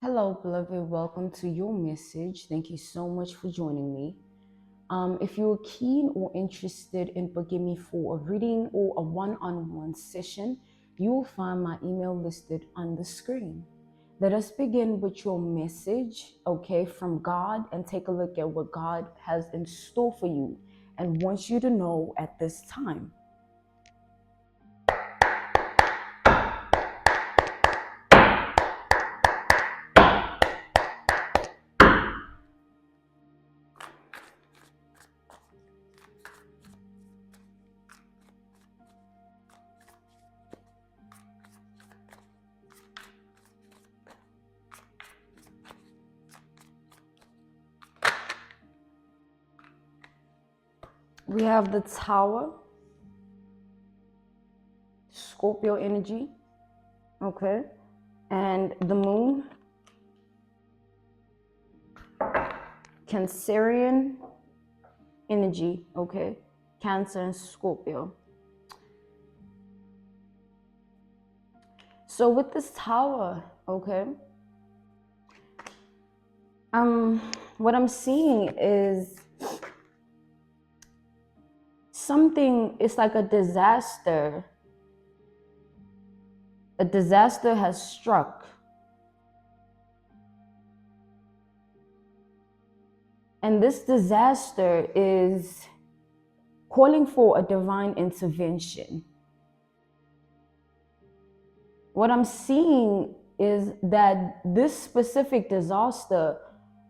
Hello, beloved. Welcome to your message. Thank you so much for joining me. If you're keen or interested in booking me for a reading or a one-on-one session, you will find my email listed on the screen. Let us begin with your message, okay, from God, and take a look at what God has in store for you and wants you to know at this time. We have the Tower, Scorpio energy, okay, and the Moon, Cancerian energy, okay, Cancer and Scorpio. So with this Tower, okay, what I'm seeing is something. It's like a disaster. A disaster has struck. And this disaster is calling for a divine intervention. What I'm seeing is that this specific disaster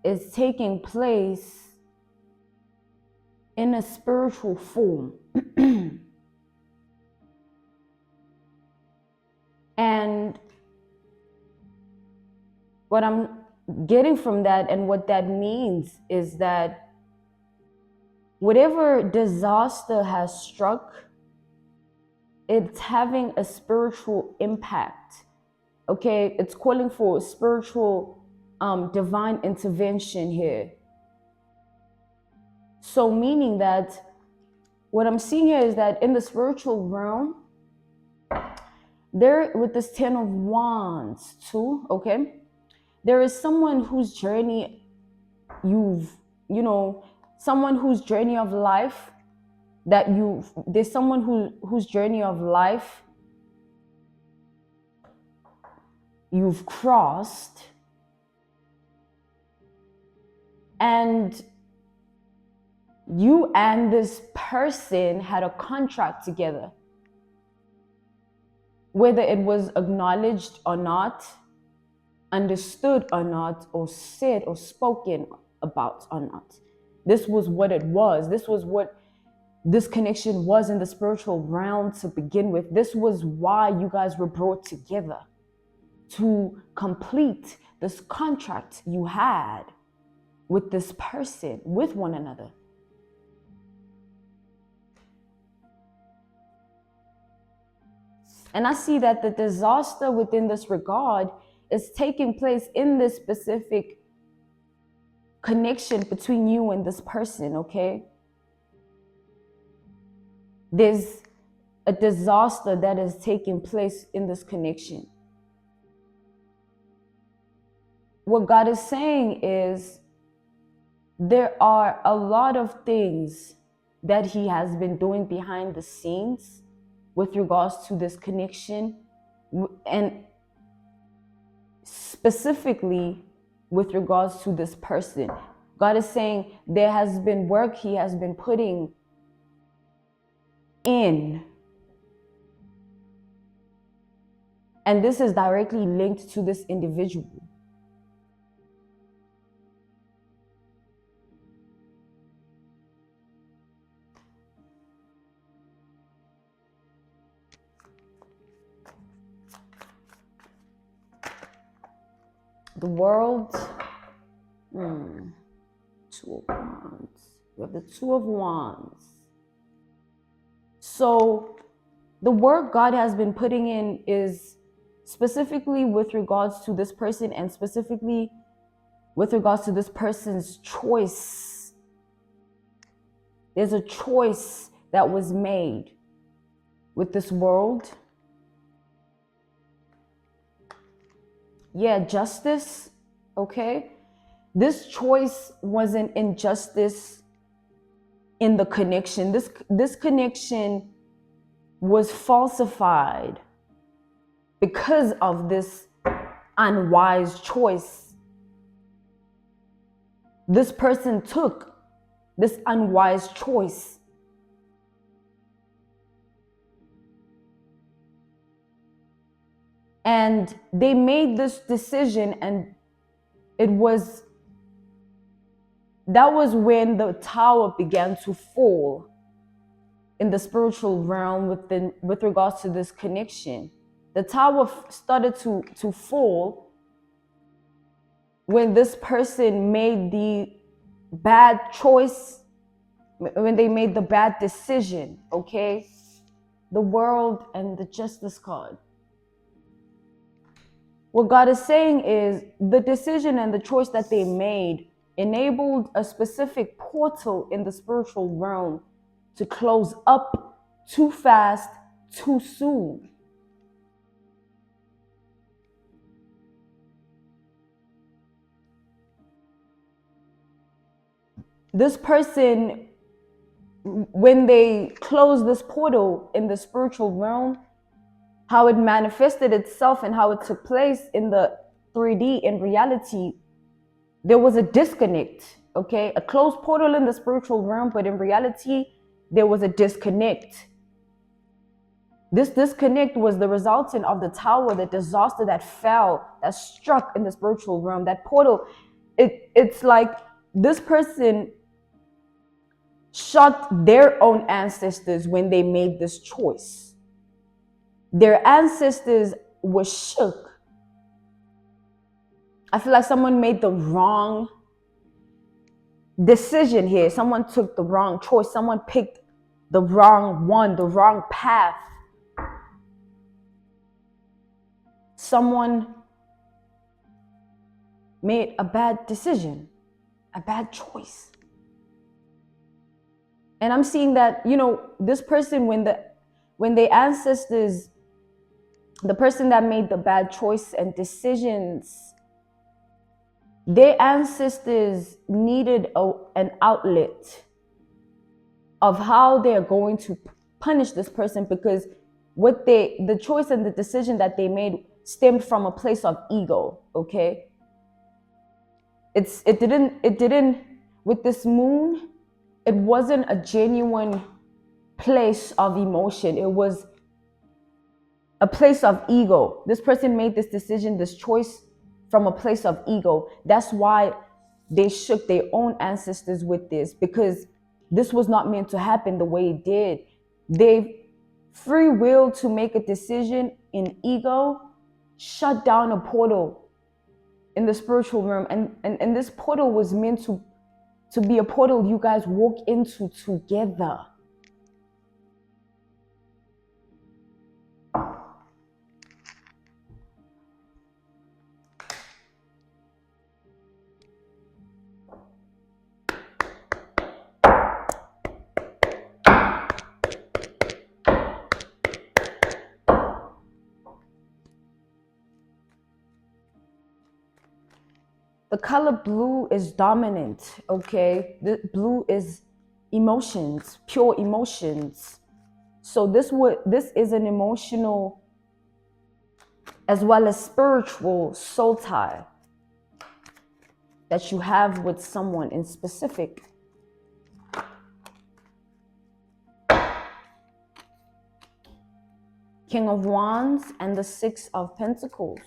is taking place in a spiritual form. And what I'm getting from that and what that means is that whatever disaster has struck, it's having a spiritual impact. Okay, it's calling for spiritual divine intervention here. So meaning that what I'm seeing here is that in the spiritual realm, there with this 10 of Wands too, okay, there is someone whose journey someone whose journey of life there's someone whose journey of life you've crossed, and you and this person had a contract together, whether it was acknowledged or not, understood or not, or said or spoken about or not. This was what it was. This was what this connection was in the spiritual realm to begin with. This was why you guys were brought together, to complete this contract you had with this person, with one another. And I see that the disaster within this regard is taking place in this specific connection between you and this person, okay? There's a disaster that is taking place in this connection. What God is saying is there are a lot of things that He has been doing behind the scenes with regards to this connection, and specifically with regards to this person. God is saying there has been work He has been putting in, and this is directly linked to this individual. The World, Two of Wands. We have the Two of Wands. So the work God has been putting in is specifically with regards to this person, and specifically with regards to this person's choice. There's a choice that was made with this world. Yeah, justice okay? This choice was an injustice in the connection. This connection was falsified because of this unwise choice. This person took this unwise choice. And they made this decision, and that was when the tower began to fall in the spiritual realm with regards to this connection. The tower started to fall when this person made the bad choice, when they made the bad decision, okay? The world and the justice card. What God is saying is the decision and the choice that they made enabled a specific portal in the spiritual realm to close up too fast, too soon. This person, when they closed this portal in the spiritual realm, how it manifested itself and how it took place in the 3D in reality, there was a disconnect, okay? A closed portal in the spiritual realm, but in reality, there was a disconnect. This disconnect was the resultant of the tower, the disaster that fell, that struck in the spiritual realm. That portal, it's like this person shot their own ancestors when they made this choice. Their ancestors were shook. I feel like someone made the wrong decision here. Someone took the wrong choice. Someone picked the wrong one, the wrong path. Someone made a bad decision, a bad choice. And I'm seeing that, this person, when the ancestors, the person that made the bad choice and decisions, their ancestors needed an outlet of how they're going to punish this person, because the choice and the decision that they made stemmed from a place of ego, okay? It didn't, with this moon, it wasn't a genuine place of emotion. It was a place of ego. This person made this decision, this choice from a place of ego. That's why they shook their own ancestors with this, because this was not meant to happen the way it did. They free will to make a decision in ego, shut down a portal in the spiritual realm. And this portal was meant to be a portal you guys walk into together. The color blue is dominant, okay? The blue is emotions, pure emotions. So this is an emotional as well as spiritual soul tie that you have with someone in specific. King of Wands and the Six of Pentacles.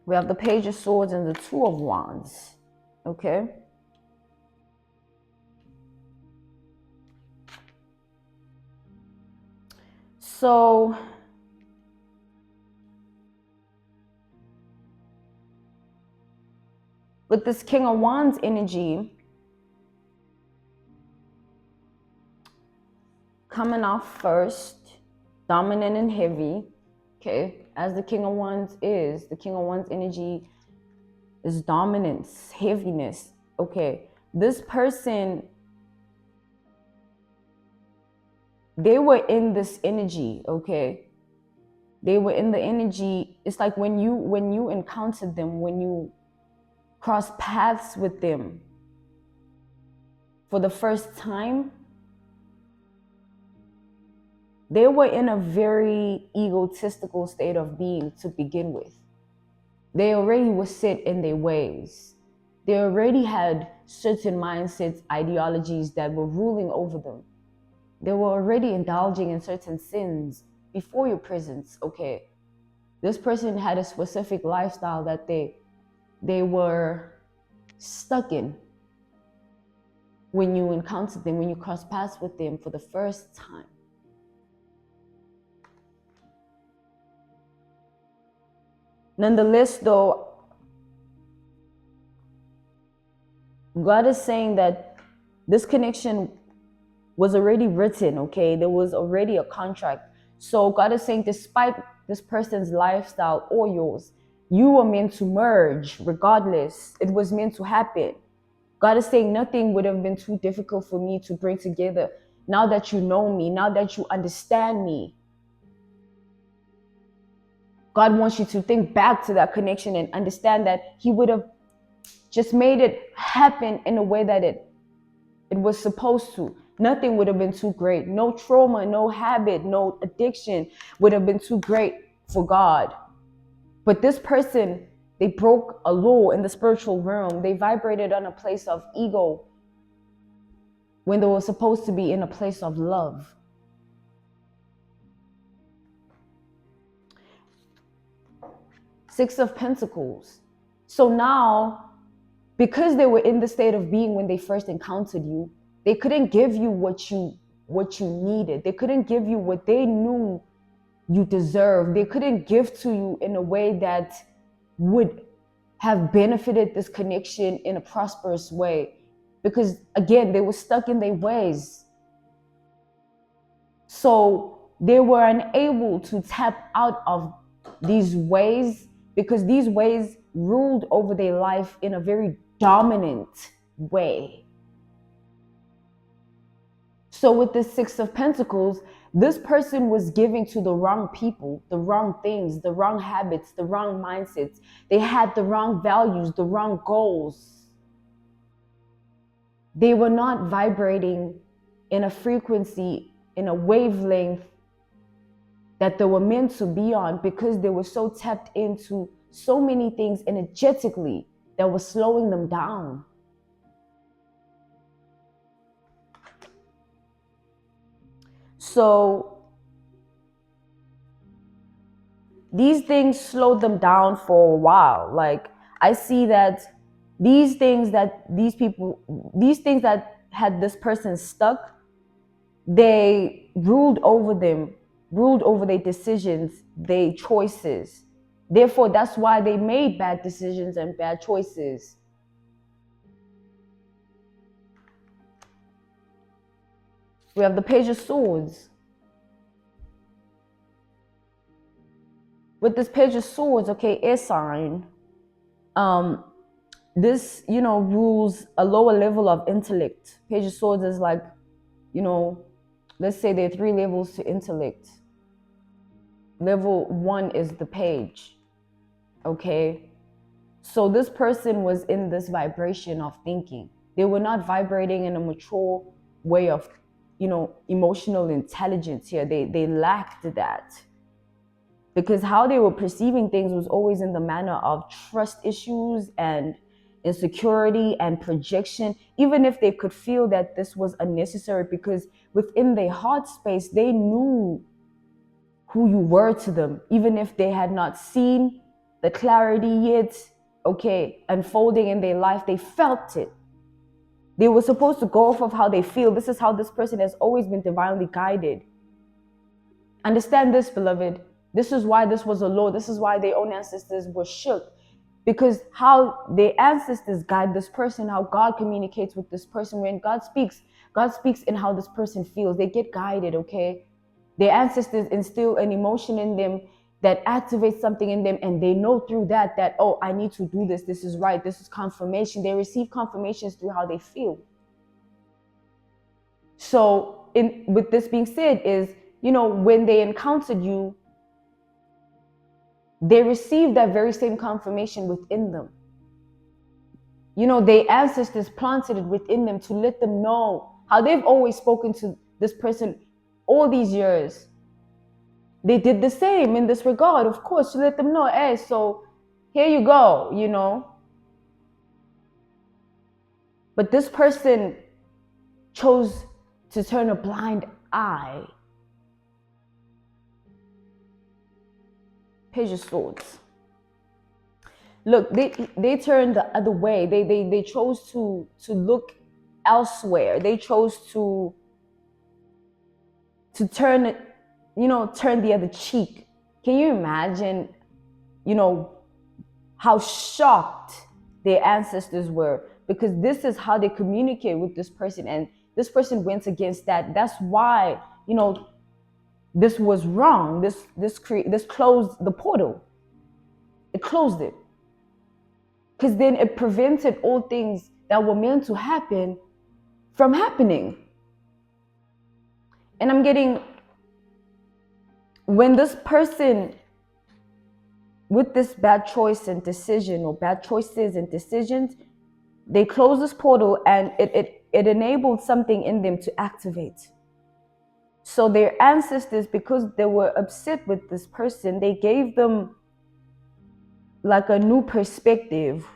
We have the Page of Swords and the Two of Wands, okay? So, with this King of Wands energy coming off first, dominant and heavy, okay? As the King of Wands is, the King of Wands energy is dominance, heaviness, okay? this person, they were in this energy, okay? They were in the energy. It's like when you encountered them, when you cross paths with them for the first time, they were in a very egotistical state of being to begin with. They already were set in their ways. They already had certain mindsets, ideologies that were ruling over them. They were already indulging in certain sins before your presence, okay? This person had a specific lifestyle that they were stuck in when you encountered them, when you crossed paths with them for the first time. Nonetheless, though, God is saying that this connection was already written, okay? There was already a contract. So God is saying, despite this person's lifestyle or yours, you were meant to merge regardless. It was meant to happen. God is saying nothing would have been too difficult for me to bring together. Now that you know me, now that you understand me, God wants you to think back to that connection and understand that He would have just made it happen in a way that it was supposed to. Nothing would have been too great. No trauma, no habit, no addiction would have been too great for God. But this person, they broke a law in the spiritual realm. They vibrated on a place of ego when they were supposed to be in a place of love. Six of Pentacles. So now, because they were in the state of being when they first encountered you, they couldn't give you what you needed. They couldn't give you what they knew you deserved. They couldn't give to you in a way that would have benefited this connection in a prosperous way. Because again, they were stuck in their ways. So they were unable to tap out of these ways because these ways ruled over their life in a very dominant way. So with the Six of Pentacles, this person was giving to the wrong people, the wrong things, the wrong habits, the wrong mindsets. They had the wrong values, the wrong goals. They were not vibrating in a frequency, in a wavelength that they were meant to be on because they were so tapped into so many things energetically that was slowing them down. So these things slowed them down for a while. Like I see that these things that had this person stuck, they ruled over them, ruled over their decisions, their choices. Therefore, that's why they made bad decisions and bad choices. We have the Page of Swords. With this Page of Swords, okay, air sign, this, rules a lower level of intellect. Page of Swords is like, let's say there are 3 levels to intellect. Level 1 is the page. Okay, so this person was in this vibration of thinking. They were not vibrating in a mature way of, emotional intelligence here. They lacked that because how they were perceiving things was always in the manner of trust issues and insecurity and projection, even if they could feel that this was unnecessary because within their heart space, they knew who you were to them, even if they had not seen the clarity yet, okay, unfolding in their life. They felt it. They were supposed to go off of how they feel. This is how this person has always been divinely guided. Understand this, beloved. This is why this was a law. This is why their own ancestors were shook. Because how their ancestors guide this person, how God communicates with this person. When God speaks in how this person feels. They get guided, okay? Their ancestors instill an emotion in them that activates something in them, and they know through that, oh, I need to do this. This is right. This is confirmation. They receive confirmations through how they feel. So with this being said is, when they encountered you, they received that very same confirmation within them. Their ancestors planted it within them to let them know how they've always spoken to this person all these years. They did the same in this regard, of course, to let them know, hey, so here you go, But this person chose to turn a blind eye. Page of Swords. Look, they turned the other way. They chose to look elsewhere. They chose to turn the other cheek. Can you imagine, how shocked their ancestors were? Because this is how they communicate with this person, and this person went against that. That's why, this was wrong. This closed the portal. It closed it. Because then it prevented all things that were meant to happen from happening. And I'm getting, when this person with this bad choice and decision, or bad choices and decisions, they closed this portal, and it enabled something in them to activate. So their ancestors, because they were upset with this person, they gave them like a new perspective.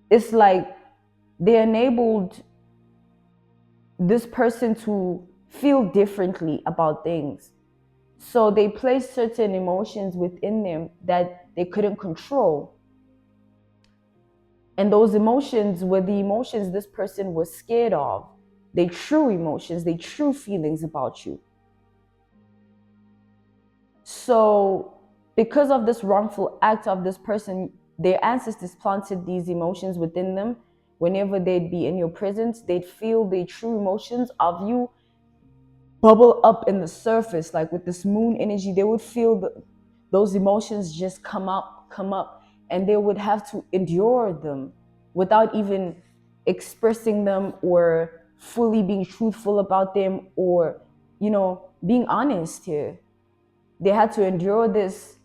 It's like they enabled this person to feel differently about things. So they placed certain emotions within them that they couldn't control. And those emotions were the emotions this person was scared of. They true emotions, they true feelings about you. So because of this wrongful act of this person, their ancestors planted these emotions within them. Whenever they'd be in your presence, they'd feel the true emotions of you bubble up in the surface, like with this moon energy. They would feel those emotions just come up, and they would have to endure them without even expressing them or fully being truthful about them, or being honest here. They had to endure this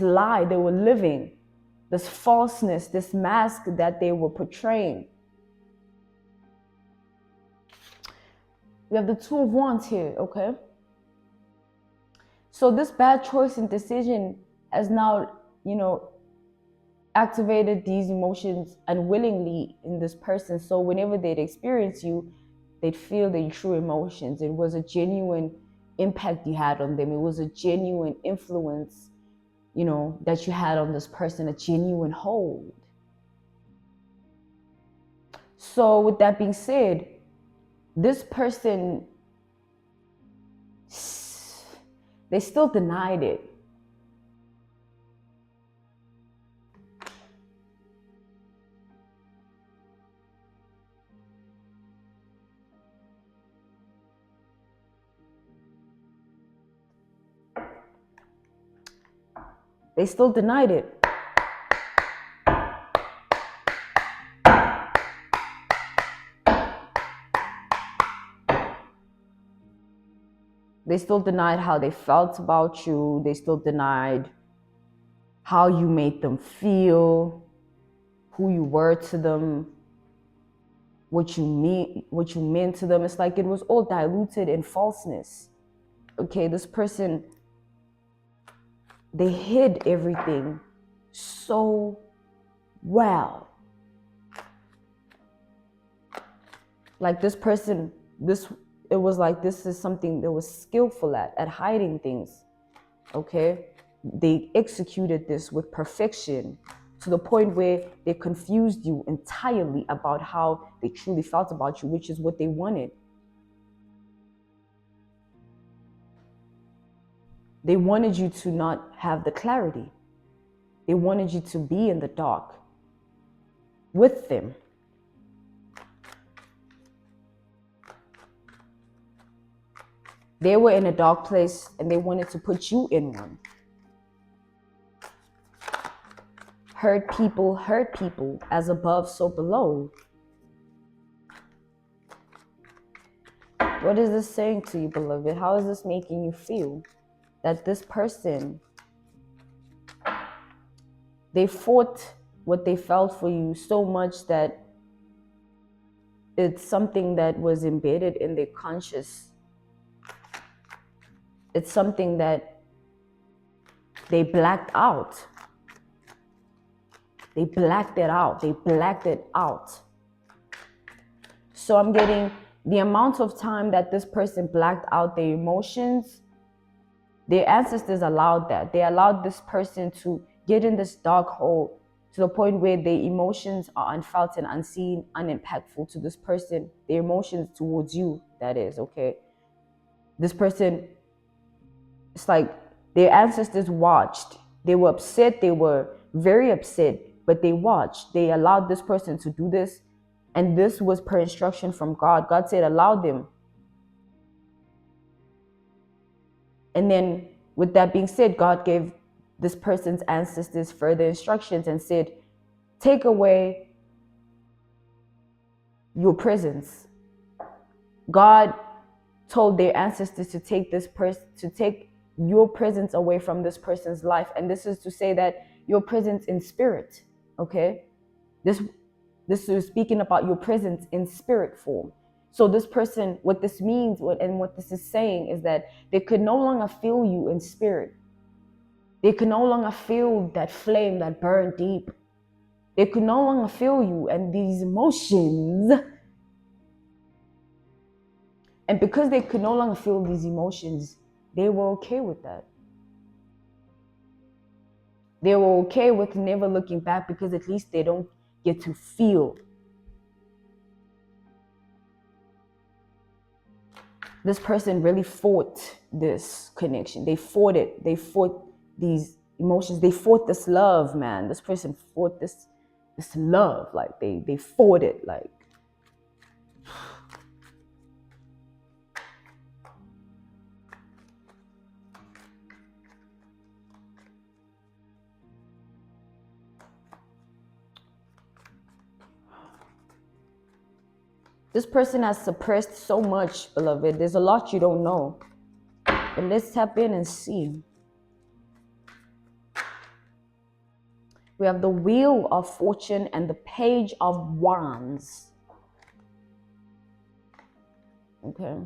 lie they were living, this falseness, this mask that they were portraying. We have the Two of Wands here, okay? So this bad choice and decision has now, activated these emotions unwillingly in this person. So whenever they'd experience you, they'd feel the true emotions. It was a genuine impact you had on them. It was a genuine influence, that you had on this person, a genuine hold. So with that being said, this person, they still denied it. They still denied it. They still denied how they felt about you. They still denied how you made them feel, who you were to them, what you meant to them. It's like it was all diluted in falseness. Okay, this person, they hid everything so well. Like this person, it was like this is something they was skillful at hiding things. Okay, they executed this with perfection, to the point where they confused you entirely about how they truly felt about you, which is what they wanted. They wanted you to not have the clarity. They wanted you to be in the dark with them. They were in a dark place and they wanted to put you in one. Hurt people, as above, so below. What is this saying to you, beloved? How is this making you feel? That this person, they fought what they felt for you so much that it's something that was embedded in their conscious. It's something that they blacked out. They blacked it out. They blacked it out. So I'm getting the amount of time that this person blacked out their emotions. Their ancestors allowed that. They allowed this person to get in this dark hole to the point where their emotions are unfelt and unseen, unimpactful to this person. Their emotions towards you, that is, okay? This person, it's like their ancestors watched. They were upset. They were very upset, but they watched. They allowed this person to do this. And this was per instruction from God. God said, allow them. And then with that being said, God gave this person's ancestors further instructions and said, take away your presence. God told their ancestors to take your presence away from this person's life. And this is to say that your presence in spirit, okay? This is speaking about your presence in spirit form. So this person, what this means, what this is saying is that they could no longer feel you in spirit. They could no longer feel that flame that burned deep. They could no longer feel you and these emotions. And because they could no longer feel these emotions, they were okay with that. They were okay with never looking back because at least they don't get to feel. This person really fought this connection. They fought it. They fought these emotions. They fought this love, man. This person fought this love. Like they fought it. Like, this person has suppressed so much, beloved. There's a lot you don't know. But let's tap in and see. We have the Wheel of Fortune and the Page of Wands. Okay.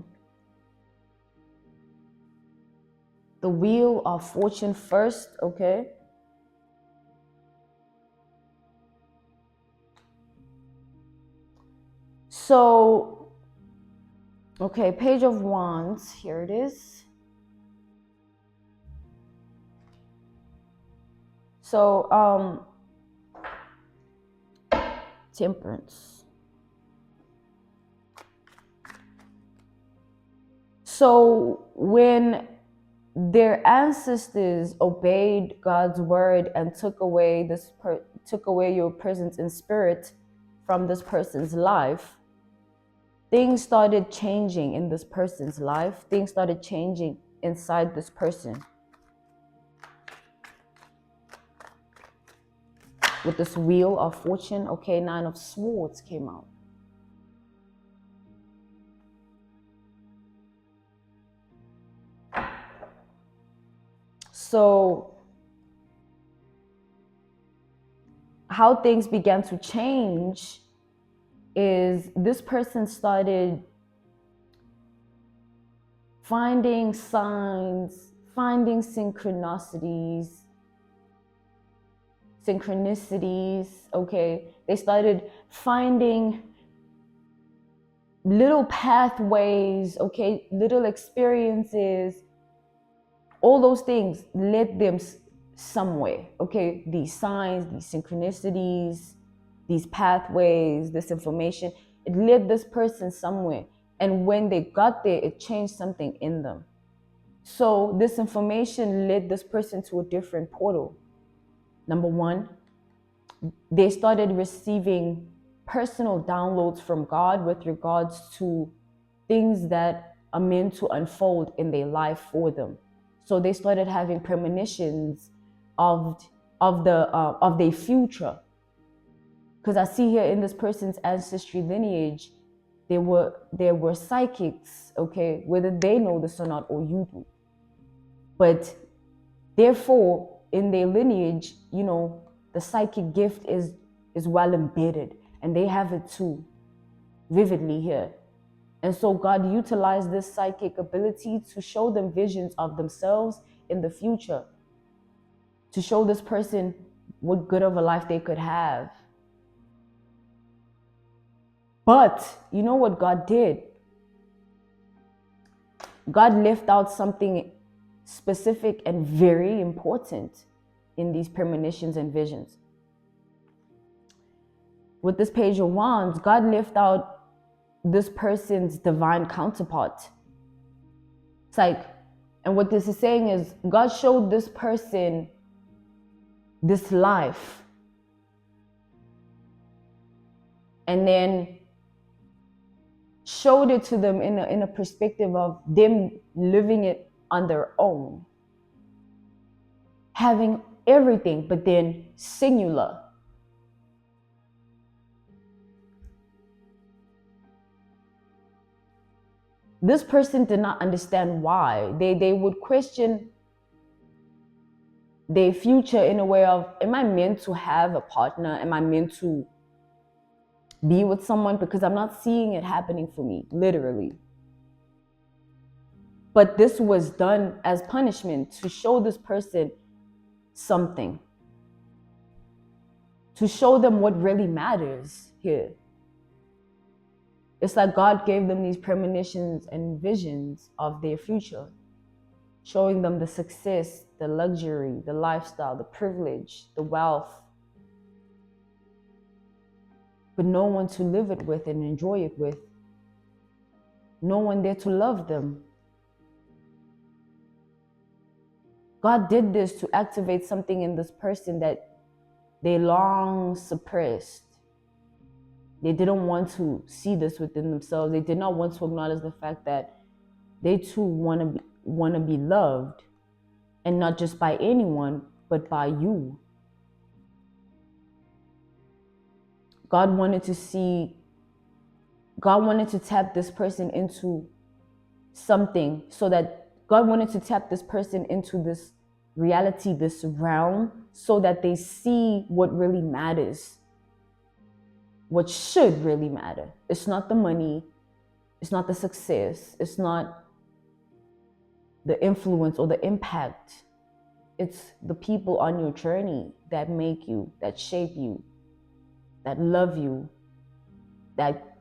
The Wheel of Fortune first, okay? So, okay, Page of Wands, here it is. So, Temperance. So, when their ancestors obeyed God's word and took away your presence in spirit from this person's life, things started changing in this person's life. Things started changing inside this person. With this Wheel of Fortune, okay, 9 of Swords came out. So, how things began to change is this person started finding signs, finding synchronicities, okay? They started finding little pathways, okay? Little experiences. All those things led them somewhere, okay? These signs, these synchronicities, these pathways, this information, it led this person somewhere. And when they got there, it changed something in them. So this information led this person to a different portal. Number one, they started receiving personal downloads from God with regards to things that are meant to unfold in their life for them. So they started having premonitions of their future. Because I see here in this person's ancestry lineage, there were psychics, okay, whether they know this or not, or you do. But therefore, in their lineage, the psychic gift is well embedded, and they have it too, vividly here. And so God utilized this psychic ability to show them visions of themselves in the future, to show this person what good of a life they could have. But you know what God did? God left out something specific and very important in these premonitions and visions. With this Page of Wands, God left out this person's divine counterpart. It's like, and what this is saying is, God showed this person this life, and then showed it to them in a perspective of them living it on their own, having everything, but then singular. This person did not understand why. They would question their future in a way of, am I meant to have a partner? Am I meant to be with someone? Because I'm not seeing it happening for me, literally. But this was done as punishment to show this person something, to show them what really matters here. It's like God gave them these premonitions and visions of their future, showing them the success, the luxury, the lifestyle, the privilege, the wealth, but no one to live it with and enjoy it with. No one there to love them. God did this to activate something in this person that they long suppressed. They didn't want to see this within themselves. They did not want to acknowledge the fact that they too want to be loved, and not just by anyone, but by you. God wanted to tap this person into something, so that God wanted to tap this person into this reality, this realm, so that they see what really matters, what should really matter. It's not the money, it's not the success, it's not the influence or the impact. It's the people on your journey that make you, that shape you, that love you, that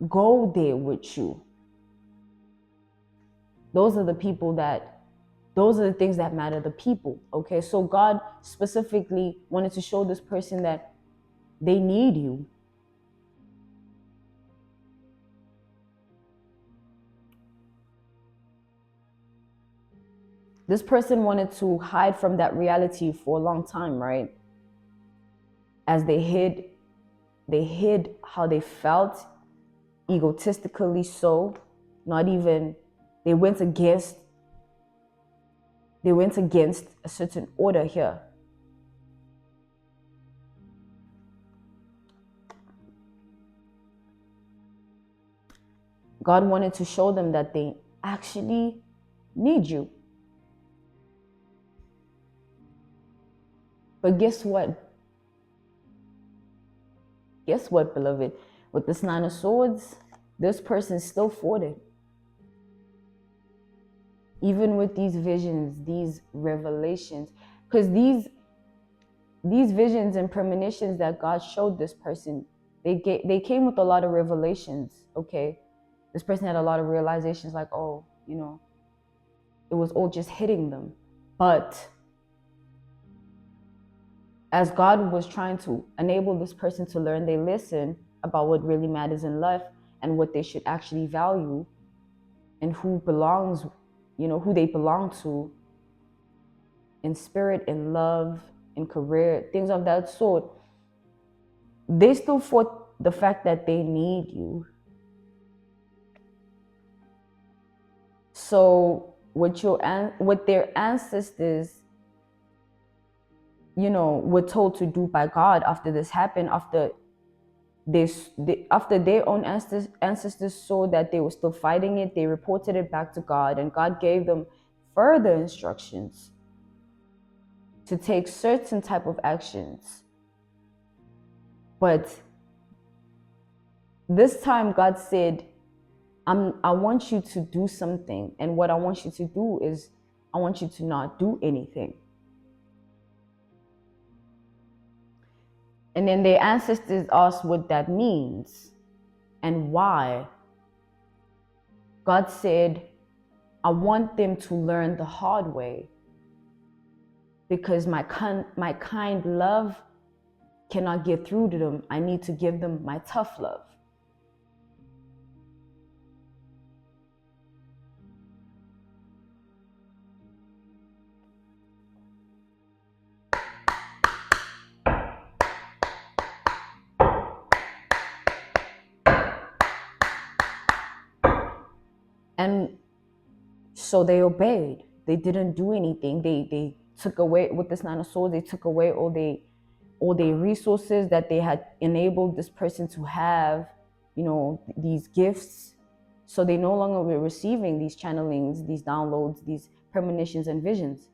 go there with you. Those are the things that matter, the people, okay? So God specifically wanted to show this person that they need you. This person wanted to hide from that reality for a long time, right? As they hid how they felt, egotistically so, they went against a certain order here. God wanted to show them that they actually need you. But guess what? Guess what, beloved? With this Nine of Swords, this person still fought it. Even with these visions, these revelations, because these visions and premonitions that God showed this person, they came with a lot of revelations, okay? This person had a lot of realizations, like, oh, it was all just hitting them. But as God was trying to enable this person to learn their lesson about what really matters in life and what they should actually value, and who they belong to in spirit, in love, in career, things of that sort, they still fought the fact that they need you. So what their ancestors, were told to do by God after this happened, after their own ancestors saw that they were still fighting it, they reported it back to God, and God gave them further instructions to take certain type of actions. But this time God said, I want you to do something, and what I want you to do is I want you to not do anything. And then their ancestors asked what that means and why. God said, I want them to learn the hard way, because my kind love cannot get through to them. I need to give them my tough love. And so they obeyed. They didn't do anything. They took away, with this Nine of Swords, they took away all the resources that they had enabled this person to have, these gifts. So they no longer were receiving these channelings, these downloads, these premonitions and visions.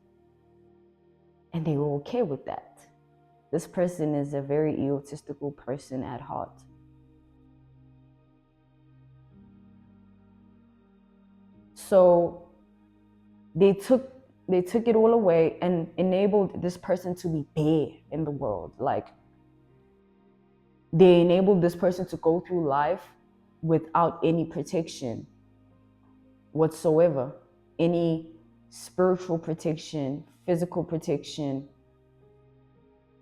And they were okay with that. This person is a very egotistical person at heart. So they took it all away and enabled this person to be bare in the world. Like, they enabled this person to go through life without any protection whatsoever. Any spiritual protection, physical protection,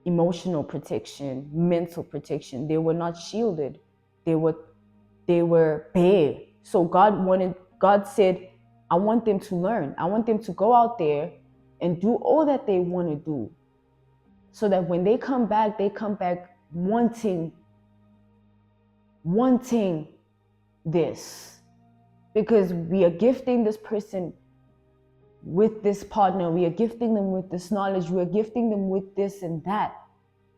emotional protection, mental protection. They were not shielded. They were bare. So God said, I want them to learn. I want them to go out there and do all that they want to do, so that when they come back wanting this. Because we are gifting this person with this partner, we are gifting them with this knowledge, we are gifting them with this and that.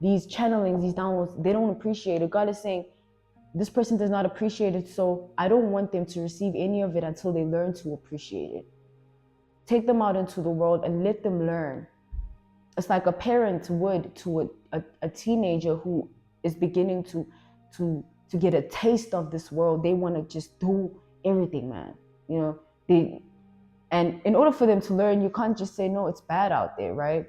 These channelings, these downloads, they don't appreciate it. God is saying, this person does not appreciate it, so I don't want them to receive any of it until they learn to appreciate it. Take them out into the world and let them learn. It's like a parent would to a teenager who is beginning to get a taste of this world. They want to just do everything, man. And in order for them to learn, you can't just say, no, it's bad out there, right?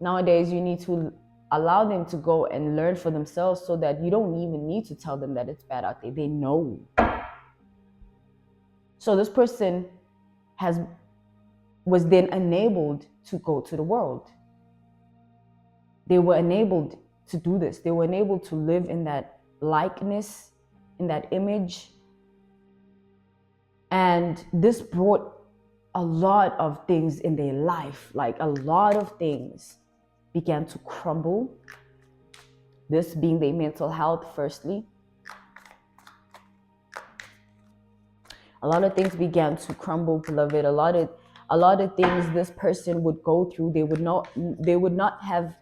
Nowadays, you need to allow them to go and learn for themselves, so that you don't even need to tell them that it's bad out there. They know. So this person was then enabled to go to the world. They were enabled to do this. They were enabled to live in that likeness, in that image. And this brought a lot of things in their life. Like, a lot of things began to crumble. This being their mental health, firstly. A lot of things began to crumble, beloved. A lot of things this person would go through, they would not have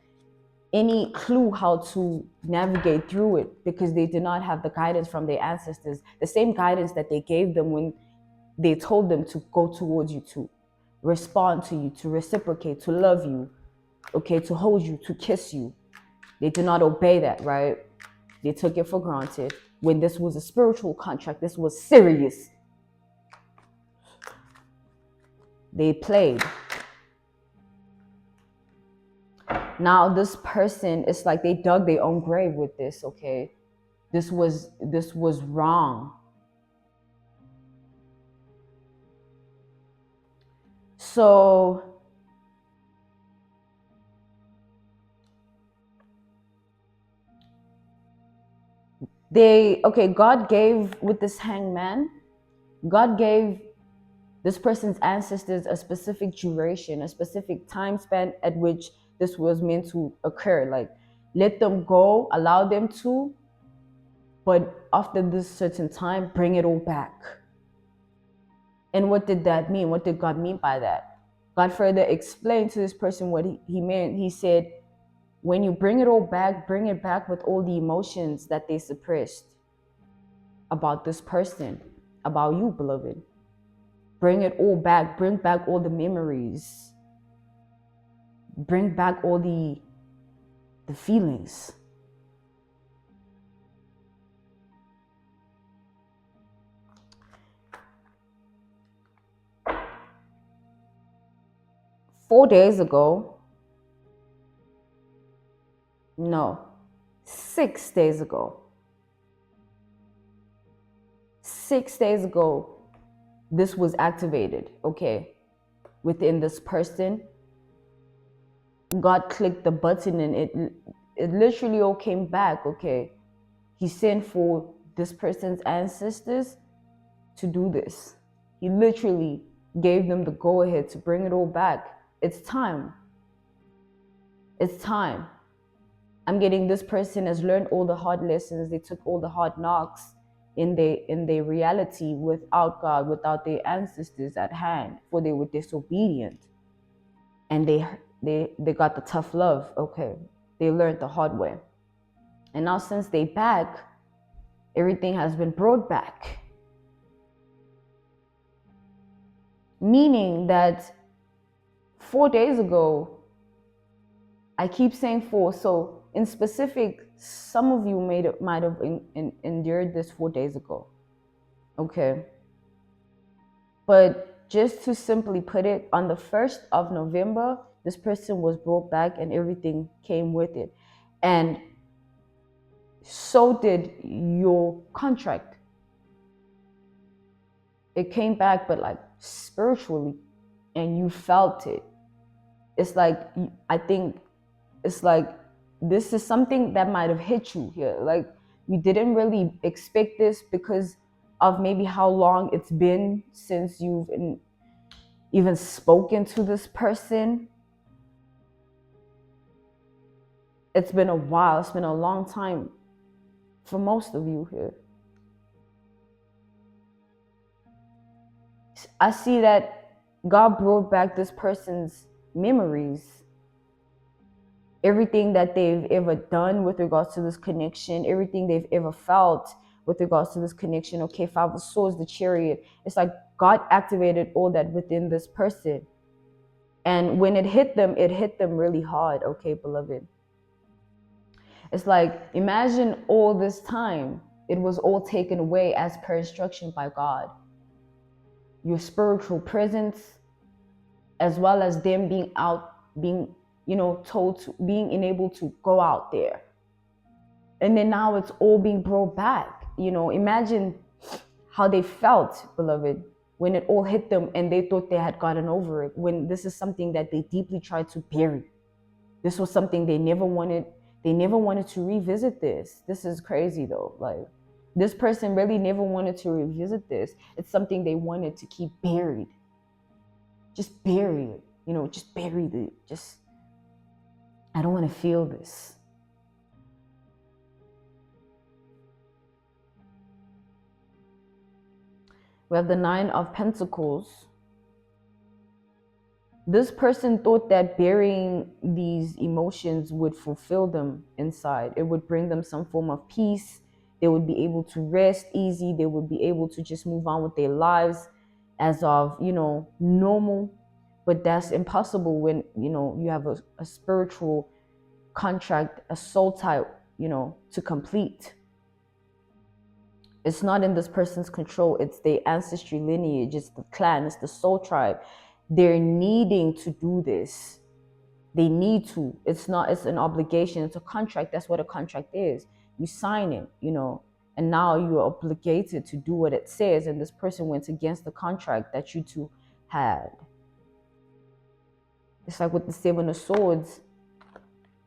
any clue how to navigate through it, because they did not have the guidance from their ancestors, the same guidance that they gave them when they told them to go towards you, to respond to you, to reciprocate, to love you, okay, to hold you, to kiss you. They did not obey that, right? They took it for granted. When this was a spiritual contract, this was serious. They played. Now this person, it's like they dug their own grave with this, okay? This was wrong. So God gave, with this hangman, God gave this person's ancestors a specific duration, a specific time span at which this was meant to occur. Like, let them go, allow them to, but after this certain time, bring it all back. And what did that mean? What did God mean by that? God further explained to this person what he meant. He said, when you bring it all back, bring it back with all the emotions that they suppressed about this person, about you, beloved. Bring it all back. Bring back all the memories. Bring back all the feelings. Four days ago, no, 6 days ago, 6 days ago, this was activated, okay, within this person. God clicked the button and it literally all came back, okay. He sent for this person's ancestors to do this. He literally gave them the go-ahead to bring it all back. It's time. It's time. I'm getting this person has learned all the hard lessons. They took all the hard knocks in their reality without God, without their ancestors at hand, for they were disobedient. And they got the tough love, okay. They learned the hard way. And now since they back, everything has been brought back. Meaning that 4 days ago, I keep saying 4, so in specific, some of you might have endured this 4 days ago, okay? But just to simply put it, on the 1st of November, this person was brought back and everything came with it. And so did your contract. It came back, but like spiritually, and you felt it. It's like, I think it's like, this is something that might have hit you here. Like, you didn't really expect this because of maybe how long it's been since you've even spoken to this person. It's been a while. It's been a long time for most of you here. I see that God brought back this person's memories. Everything that they've ever done with regards to this connection, everything they've ever felt with regards to this connection. Okay, 5 of Swords, the Chariot. It's like God activated all that within this person. And when it hit them really hard, okay, beloved. It's like, imagine all this time, it was all taken away as per instruction by God. Your spiritual presence, as well as them being told to, being enabled to go out there. And then now it's all being brought back. Imagine how they felt, beloved, when it all hit them and they thought they had gotten over it, when this is something that they deeply tried to bury. This was something they never wanted to revisit this. This is crazy though. Like, this person really never wanted to revisit this. It's something they wanted to keep buried. Just bury it, just bury it. I don't want to feel this. We have the 9 of Pentacles. This person thought that burying these emotions would fulfill them inside. It would bring them some form of peace. They would be able to rest easy. They would be able to just move on with their lives as of, normal. But that's impossible when, you have a spiritual contract, a soul type, to complete. It's not in this person's control. It's the ancestry lineage. It's the clan. It's the soul tribe. They're needing to do this. They need to. It's an obligation. It's a contract. That's what a contract is. You sign it, and now you're obligated to do what it says. And this person went against the contract that you two had. It's like with the 7 of Swords.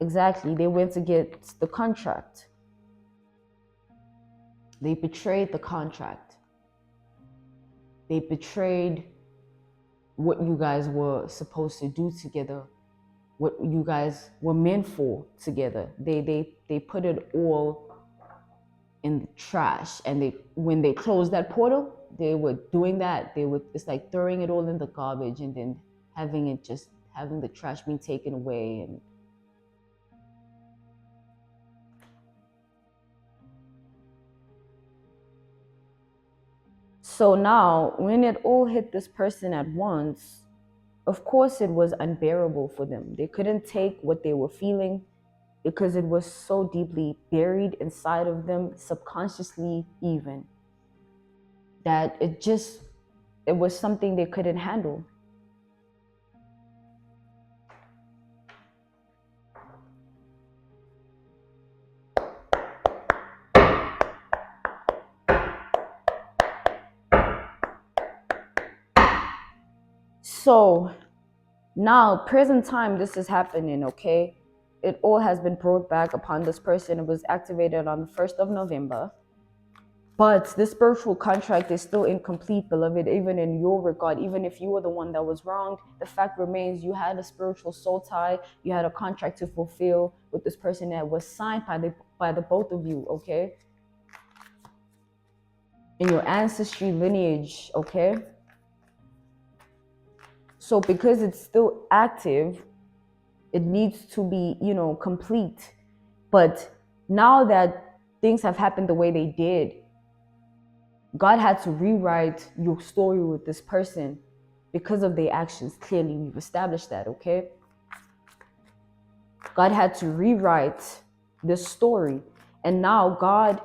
Exactly. They went against the contract. They betrayed the contract. They betrayed what you guys were supposed to do together, what you guys were meant for together. They put it all in the trash. And when they closed that portal, they were doing that. It's like throwing it all in the garbage and then having the trash being taken away. And so now when it all hit this person at once, of course it was unbearable for them. They couldn't take what they were feeling because it was so deeply buried inside of them, subconsciously even, that it was something they couldn't handle. So now, present time, this is happening, okay? It all has been brought back upon this person. It was activated on the 1st of November. But this spiritual contract is still incomplete, beloved, even in your regard. Even if you were the one that was wronged, the fact remains you had a spiritual soul tie. You had a contract to fulfill with this person that was signed by the both of you, okay? In your ancestry lineage, okay? So because it's still active, it needs to be, complete. But now that things have happened the way they did, God had to rewrite your story with this person because of their actions. Clearly, we've established that, okay? God had to rewrite this story. And now God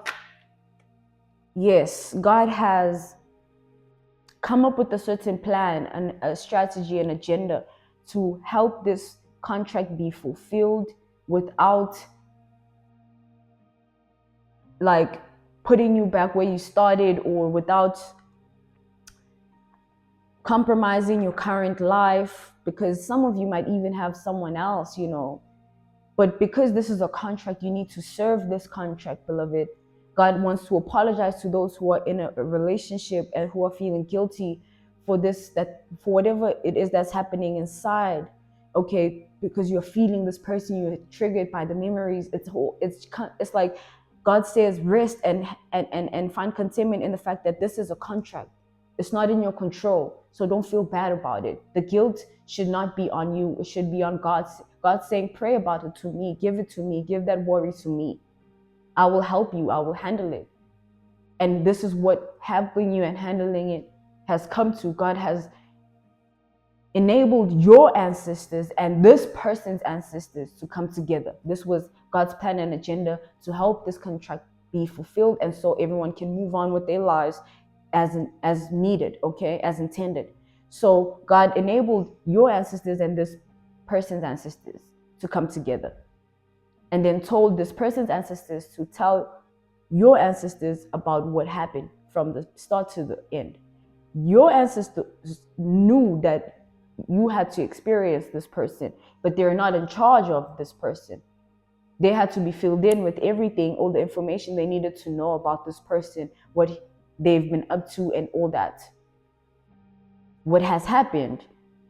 has come up with a certain plan and a strategy and agenda to help this contract be fulfilled without like putting you back where you started, or without compromising your current life, because some of you might even have someone else, but because this is a contract, you need to serve this contract, beloved. God wants to apologize to those who are in a relationship and who are feeling guilty for for whatever it is that's happening inside, okay? Because you're feeling this person, you're triggered by the memories. It's like God says, rest and find contentment in the fact that this is a contract. It's not in your control, so don't feel bad about it. The guilt should not be on you. It should be on God. God's saying, pray about it to me. Give it to me. Give that worry to me. I will help you. I will handle it. And this is what helping you and handling it has come to. God has enabled your ancestors and this person's ancestors to come together. This was God's plan and agenda to help this contract be fulfilled, and so everyone can move on with their lives as needed, okay, as intended. So God enabled your ancestors and this person's ancestors to come together, and then told this person's ancestors to tell your ancestors about what happened from the start to the end. Your ancestors knew that you had to experience this person, but they're not in charge of this person. They had to be filled in with everything, all the information they needed to know about this person, what they've been up to and all that, what has happened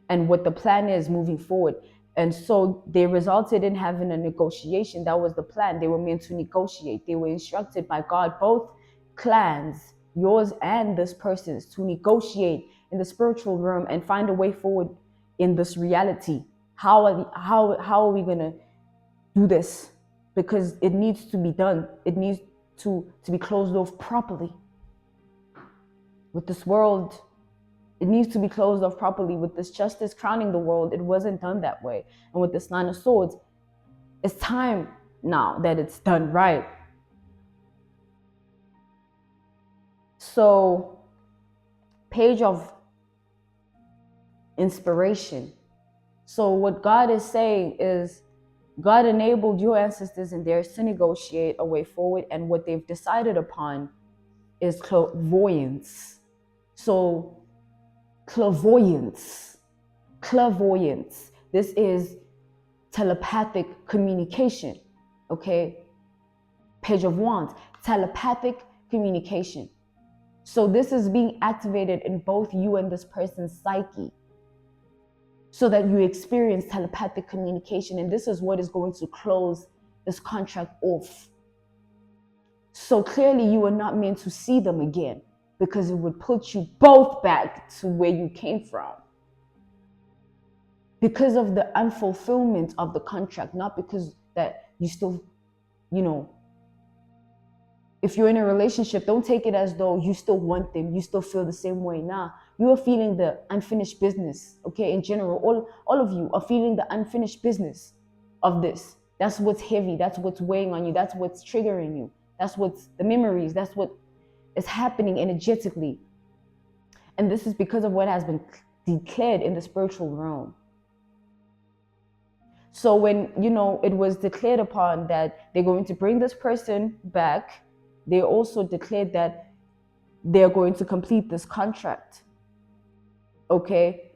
and what the plan is moving forward. And so they resulted in having a negotiation. That was the plan. They were meant to negotiate. They were instructed by God, both clans, yours and this person's, to negotiate in the spiritual realm and find a way forward in this reality. How are we going to do this? Because it needs to be done. It needs to be closed off properly. With this world, it needs to be closed off properly. With this justice crowning the world, it wasn't done that way. And with this 9 of Swords, it's time now that it's done right. So, page of inspiration. So what God is saying is, God enabled your ancestors and theirs to negotiate a way forward, and what they've decided upon is clairvoyance. So clairvoyance. This is telepathic communication, okay? Page of Wands, telepathic communication. So this is being activated in both you and this person's psyche, so that you experience telepathic communication. And this is what is going to close this contract off. So clearly you are not meant to see them again. because it would put you both back to where you came from. Because of the unfulfillment of the contract, not because that you still, you know, if you're in a relationship, don't take it as though you still want them, you still feel the same way. Nah, you are feeling the unfinished business. Okay, in general, all of you are feeling the unfinished business of this. That's what's heavy, that's what's weighing on you, that's what's triggering you, that's what's the memories, that's what is happening energetically. And this is because of what has been declared in the spiritual realm. So when, you know, it was declared upon that they're going to bring this person back, they also declared that they're going to complete this contract. Okay?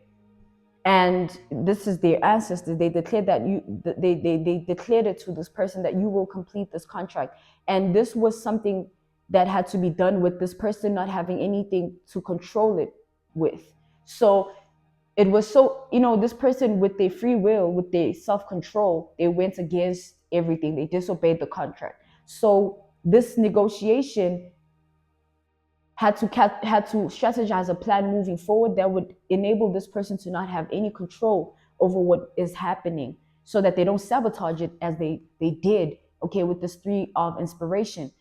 And this is their ancestors. They declared that they declared it to this person that you will complete this contract. And this was something that had to be done with this person not having anything to control it with. So it was so, you know, this person with their free will, with their self-control, they went against everything. They disobeyed the contract. So this negotiation had to strategize a plan moving forward that would enable this person to not have any control over what is happening, so that they don't sabotage it as they did, okay, with this 3 of inspiration,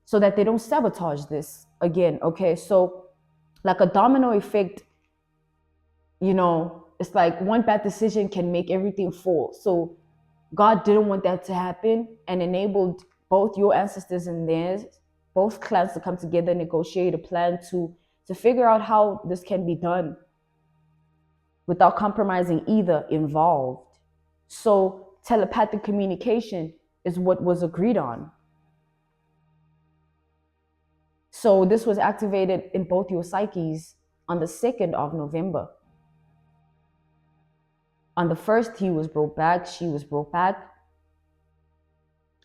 so that they don't sabotage this again. Okay, so like a domino effect, you know, it's like one bad decision can make everything fall. So God didn't want that to happen, and enabled both your ancestors and theirs, both clans, to come together, negotiate a plan to figure out how this can be done without compromising either involved. So telepathic communication is what was agreed on. So this was activated in both your psyches on the 2nd of November. On the 1st, he was brought back, she was brought back.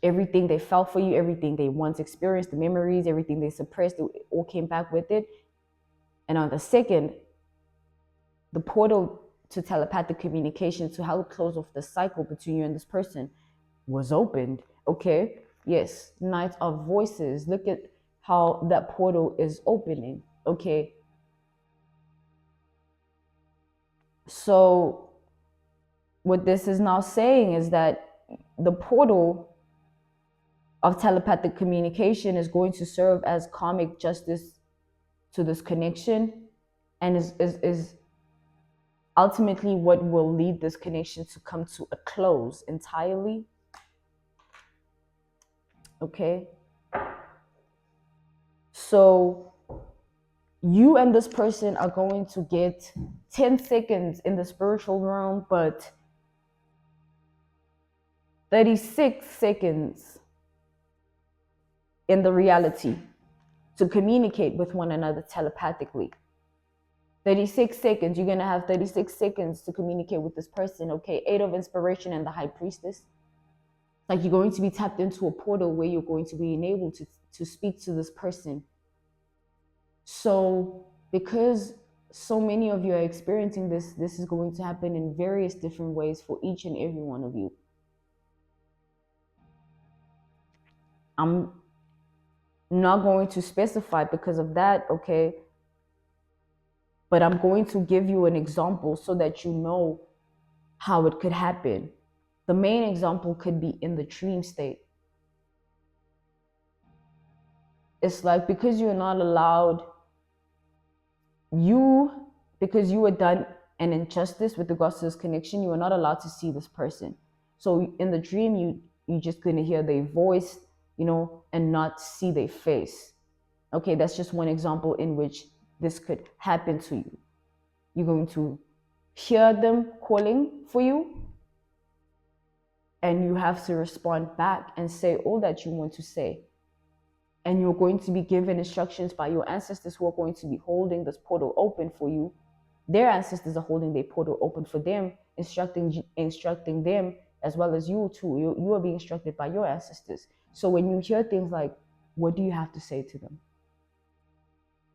Everything they felt for you, everything they once experienced, the memories, everything they suppressed, it all came back with it. And on the 2nd, the portal to telepathic communication to help close off the cycle between you and this person was opened. Okay, yes, Knight of Voices. Look at how that portal is opening. Okay, so what this is now saying is that the portal of telepathic communication is going to serve as karmic justice to this connection, and is ultimately what will lead this connection to come to a close entirely. Okay, so you and this person are going to get 10 seconds in the spiritual realm, but 36 seconds in the reality to communicate with one another telepathically. 36 seconds, you're going to have 36 seconds to communicate with this person. Okay, 8 of inspiration and the High Priestess. Like, you're going to be tapped into a portal where you're going to be enabled to speak to this person. So because so many of you are experiencing this, this is going to happen in various different ways for each and every one of you. I'm not going to specify because of that, okay? But I'm going to give you an example so that you know how it could happen. The main example could be in the dream state. It's like, because you're not allowed, because you were done an injustice with regards to this connection, you are not allowed to see this person. So in the dream, you're just going to hear their voice, you know, and not see their face. Okay, that's just one example in which this could happen to you. You're going to hear them calling for you, and you have to respond back and say all that you want to say. And you're going to be given instructions by your ancestors who are going to be holding this portal open for you. Their ancestors are holding their portal open for them, instructing them, as well as you too. You are being instructed by your ancestors. So when you hear things like, what do you have to say to them?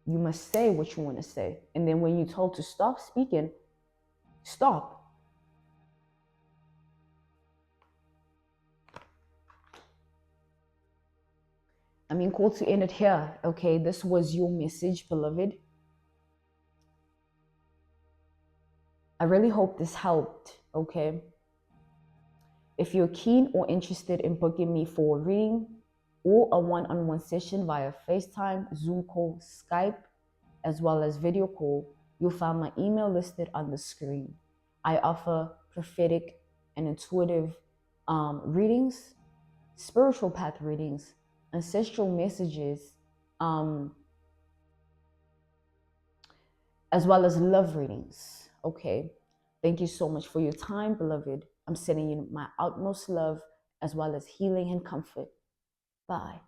You must say what you want to say. And then when you're told to stop speaking, stop. call to end it here. Okay, this was your message, beloved. I really hope this helped. Okay, if you're keen or interested in booking me for a reading or a one-on-one session via FaceTime, Zoom call, Skype, as well as video call, you'll find my email listed on the screen. I offer prophetic and intuitive readings, spiritual path readings, ancestral messages, as well as love readings. Okay. Thank you so much for your time, beloved. I'm sending you my utmost love as well as healing and comfort. Bye.